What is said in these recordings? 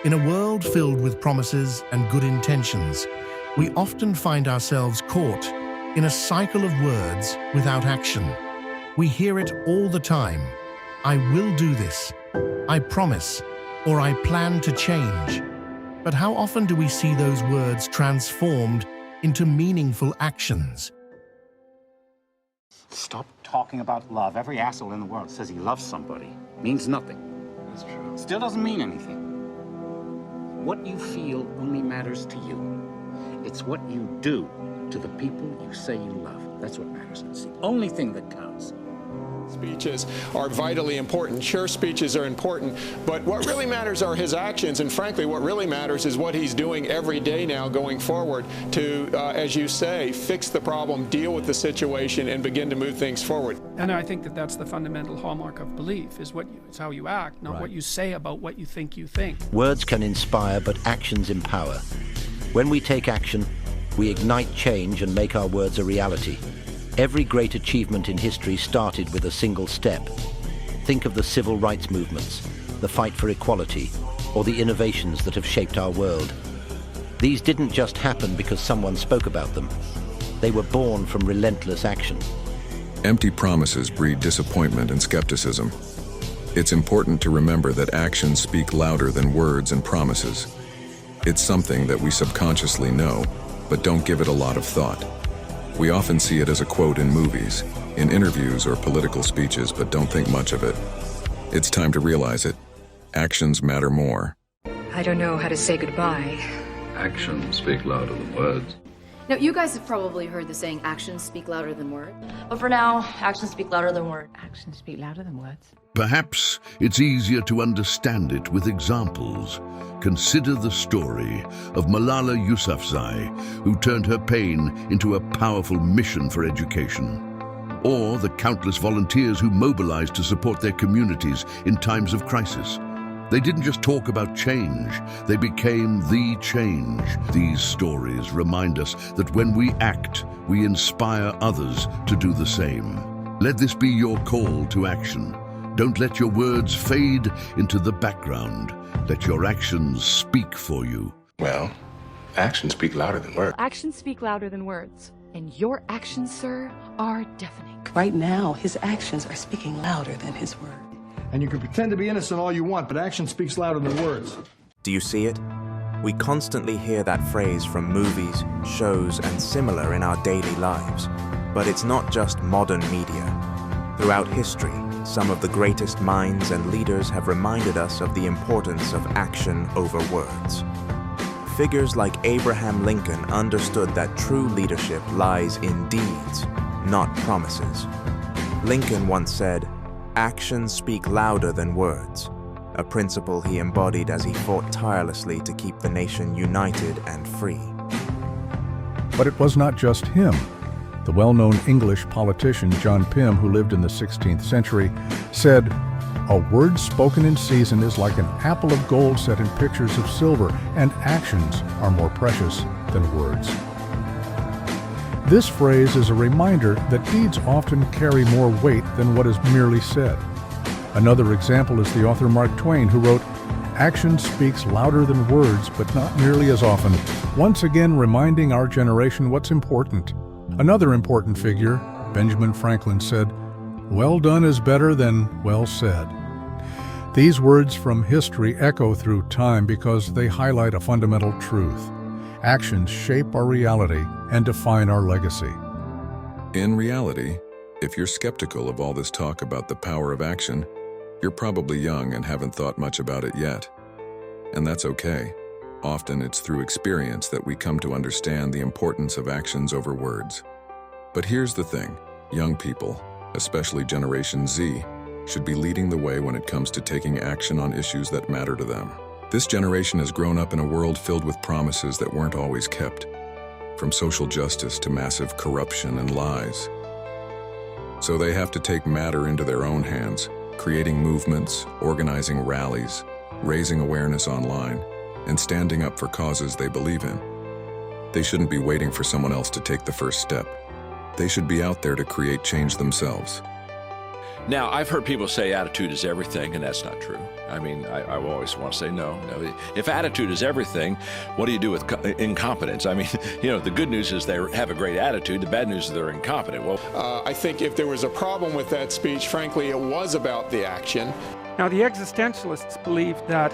In a world filled with promises and good intentions, we often find ourselves caught in a cycle of words without action. We hear it all the time. I will do this. I promise, or I plan to change. But how often do we see those words transformed into meaningful actions? Stop talking about love. Every asshole in the world says he loves somebody. Means nothing. That's true. Still doesn't mean anything. What you feel only matters to you. It's what you do to the people you say you love. That's what matters. It's the only thing that counts. Speeches are vitally important. Sure, speeches are important, but what really matters are his actions, and frankly, what really matters is what he's doing every day now going forward to, as you say, fix the problem, deal with the situation, and begin to move things forward. And I think that that's the fundamental hallmark of belief, is it's how you act, not what you say about what you think you think. Words can inspire, but actions empower. When we take action, we ignite change and make our words a reality. Every great achievement in history started with a single step. Think of the civil rights movements, the fight for equality, or the innovations that have shaped our world. These didn't just happen because someone spoke about them. They were born from relentless action. Empty promises breed disappointment and skepticism. It's important to remember that actions speak louder than words and promises. It's something that we subconsciously know, but don't give it a lot of thought. We often see it as a quote in movies, in interviews or political speeches, but don't think much of it. It's time to realize it. Actions matter more. I don't know how to say goodbye. Actions speak louder than words. Now, you guys have probably heard the saying, actions speak louder than words. But for now, actions speak louder than words. Actions speak louder than words. Perhaps it's easier to understand it with examples. Consider the story of Malala Yousafzai, who turned her pain into a powerful mission for education. Or the countless volunteers who mobilized to support their communities in times of crisis. They didn't just talk about change, they became the change. These stories remind us that when we act, we inspire others to do the same. Let this be your call to action. Don't let your words fade into the background. Let your actions speak for you. Well, actions speak louder than words. Actions speak louder than words. And your actions, sir, are deafening. Right now, his actions are speaking louder than his words. And you can pretend to be innocent all you want, but action speaks louder than words. Do you see it? We constantly hear that phrase from movies, shows, and similar in our daily lives. But it's not just modern media. Throughout history, some of the greatest minds and leaders have reminded us of the importance of action over words. Figures like Abraham Lincoln understood that true leadership lies in deeds, not promises. Lincoln once said, "Actions speak louder than words," a principle he embodied as he fought tirelessly to keep the nation united and free. But it was not just him. The well-known English politician John Pym, who lived in the 16th century, said, "A word spoken in season is like an apple of gold set in pictures of silver, and actions are more precious than words." This phrase is a reminder that deeds often carry more weight than what is merely said. Another example is the author Mark Twain, who wrote, "Action speaks louder than words, but not nearly as often," once again reminding our generation what's important. Another important figure, Benjamin Franklin, said, "Well done is better than well said." These words from history echo through time because they highlight a fundamental truth. Actions shape our reality and define our legacy. In reality, if you're skeptical of all this talk about the power of action, you're probably young and haven't thought much about it yet. And that's okay. Often it's through experience that we come to understand the importance of actions over words. But here's the thing, young people, especially Generation Z, should be leading the way when it comes to taking action on issues that matter to them. This generation has grown up in a world filled with promises that weren't always kept, from social justice to massive corruption and lies. So they have to take matter into their own hands, creating movements, organizing rallies, raising awareness online, and standing up for causes they believe in. They shouldn't be waiting for someone else to take the first step. They should be out there to create change themselves. Now, I've heard people say attitude is everything, and that's not true. I mean, I always want to say no. If attitude is everything, what do you do with incompetence? I mean, you know, the good news is they have a great attitude. The bad news is they're incompetent. Well, I think if there was a problem with that speech, frankly, it was about the action. Now, the existentialists believed that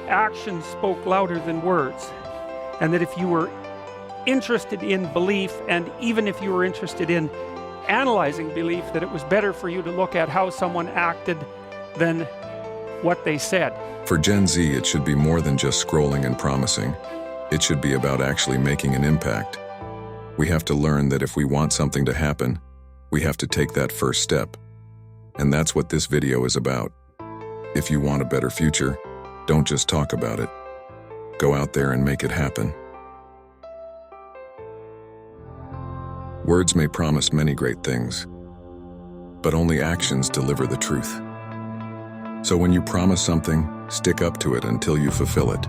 actions spoke louder than words, and that if you were interested in belief, and even if you were interested in analyzing belief, that it was better for you to look at how someone acted than what they said. For Gen Z, it should be more than just scrolling and promising. It should be about actually making an impact. We have to learn that if we want something to happen, we have to take that first step. And that's what this video is about. If you want a better future, don't just talk about it. Go out there and make it happen. Words may promise many great things, but only actions deliver the truth. So when you promise something, stick up to it until you fulfill it.